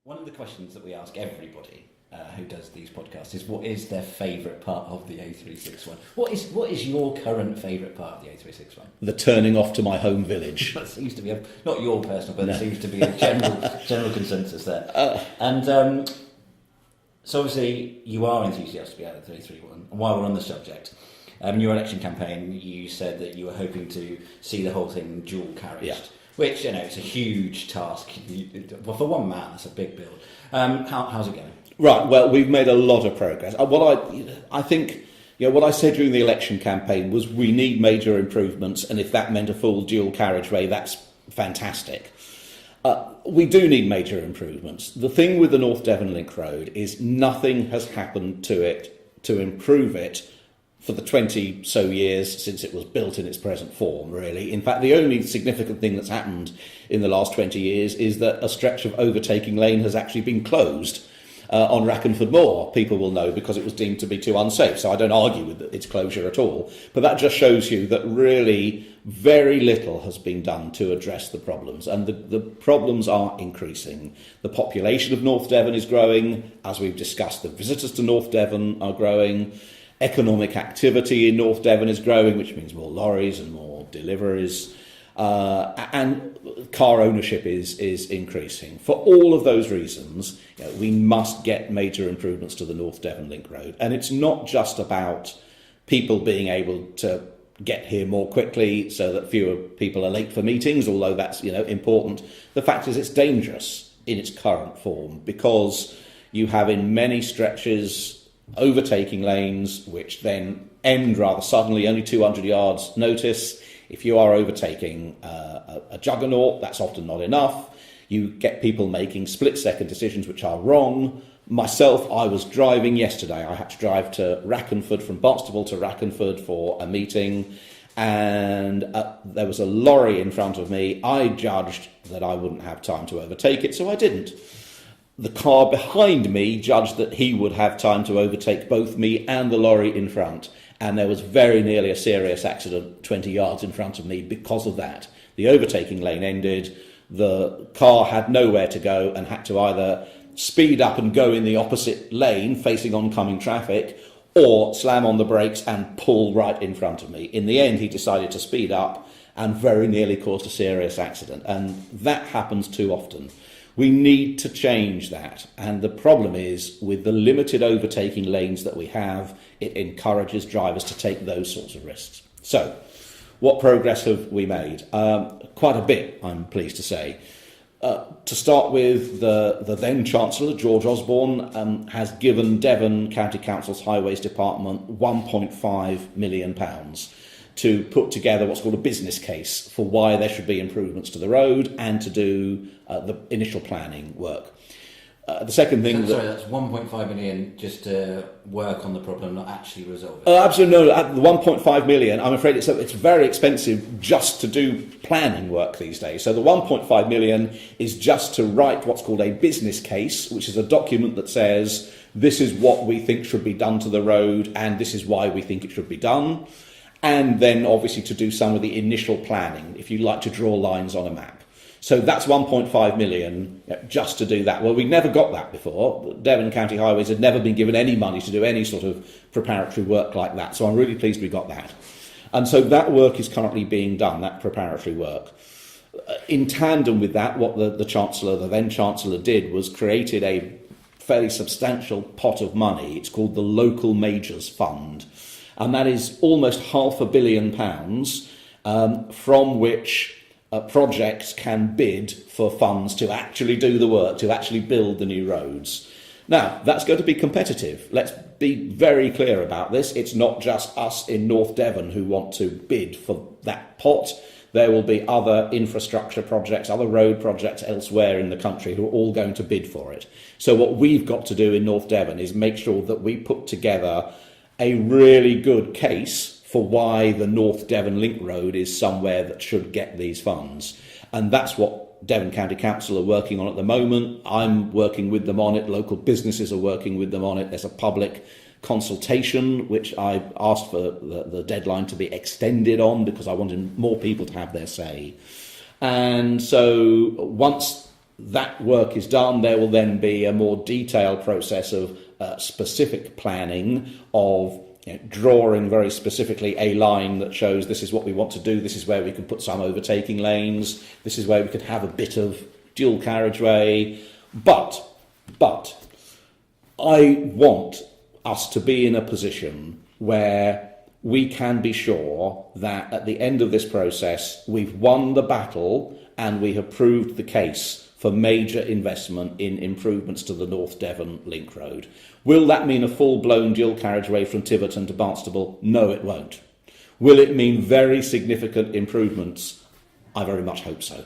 One of the questions that we ask everybody who does these podcasts is, what is their favourite part of the A361? What is your current favourite part of the A361? The turning off to my home village. That seems to be not your personal, but there seems to be a general consensus there. So obviously you are enthusiastic about the 331. And while we're on the subject, in your election campaign, you said that you were hoping to see the whole thing dual carriaged. Yeah. Which, it's a huge task. Well, for one man, that's a big build. How's it going? Right, well, we've made a lot of progress. I think, what I said during the election campaign was we need major improvements, and if that meant a full dual carriageway, that's fantastic. We do need major improvements. The thing with the North Devon Link Road is nothing has happened to it to improve it for the 20 so years since it was built in its present form, really. In fact, the only significant thing that's happened in the last 20 years is that a stretch of overtaking lane has actually been closed on Rackenford Moor. People will know because it was deemed to be too unsafe, so I don't argue with its closure at all. But that just shows you that really very little has been done to address the problems, and the problems are increasing. The population of North Devon is growing. As we've discussed, the visitors to North Devon are growing. Economic activity in North Devon is growing, which means more lorries and more deliveries. And car ownership is increasing. For all of those reasons, we must get major improvements to the North Devon Link Road. And it's not just about people being able to get here more quickly so that fewer people are late for meetings, although that's important. The fact is it's dangerous in its current form because you have in many stretches overtaking lanes which then end rather suddenly, only 200 yards notice. If you are overtaking a juggernaut, that's often not enough. You get people making split-second decisions which are wrong. Myself, I was driving yesterday. I had to drive to Rackenford, from Barnstaple to Rackenford for a meeting, and there was a lorry in front of me. I judged that I wouldn't have time to overtake it, so I didn't. The car behind me judged that he would have time to overtake both me and the lorry in front. And there was very nearly a serious accident 20 yards in front of me because of that. The overtaking lane ended, the car had nowhere to go and had to either speed up and go in the opposite lane facing oncoming traffic or slam on the brakes and pull right in front of me. In the end, he decided to speed up and very nearly caused a serious accident. And that happens too often. We need to change that, and the problem is with the limited overtaking lanes that we have, it encourages drivers to take those sorts of risks. So, what progress have we made? Quite a bit, I'm pleased to say. To start with, the then Chancellor, George Osborne, has given Devon County Council's Highways Department £1.5 million to put together what's called a business case for why there should be improvements to the road and to do the initial planning work. The second thing... that's 1.5 million just to work on the problem, not actually resolve it? Absolutely no. The 1.5 million, I'm afraid it's very expensive just to do planning work these days. So the 1.5 million is just to write what's called a business case, which is a document that says this is what we think should be done to the road and this is why we think it should be done. And then obviously to do some of the initial planning, if you like to draw lines on a map. So that's 1.5 million just to do that. Well, we never got that before. Devon County Highways had never been given any money to do any sort of preparatory work like that. So I'm really pleased we got that. And so that work is currently being done, that preparatory work. In tandem with that, what the Chancellor, the then Chancellor, did was created a fairly substantial pot of money. It's called the Local Majors Fund. And that is almost £500 million from which projects can bid for funds to actually do the work, to actually build the new roads. Now, that's going to be competitive. Let's be very clear about this. It's not just us in North Devon who want to bid for that pot. There will be other infrastructure projects, other road projects elsewhere in the country who are all going to bid for it. So what we've got to do in North Devon is make sure that we put together a really good case for why the North Devon Link Road is somewhere that should get these funds. And that's what Devon County Council are working on at the moment. I'm working with them on it. Local businesses are working with them on it. There's a public consultation, which I asked for the deadline to be extended on because I wanted more people to have their say. And so once that work is done, there will then be a more detailed process of specific planning, of drawing very specifically a line that shows this is what we want to do, this is where we can put some overtaking lanes, this is where we could have a bit of dual carriageway. But I want us to be in a position where we can be sure that at the end of this process we've won the battle and we have proved the case for major investment in improvements to the North Devon Link Road. Will that mean a full-blown dual carriageway from Tiverton to Barnstaple? No, it won't. Will it mean very significant improvements? I very much hope so.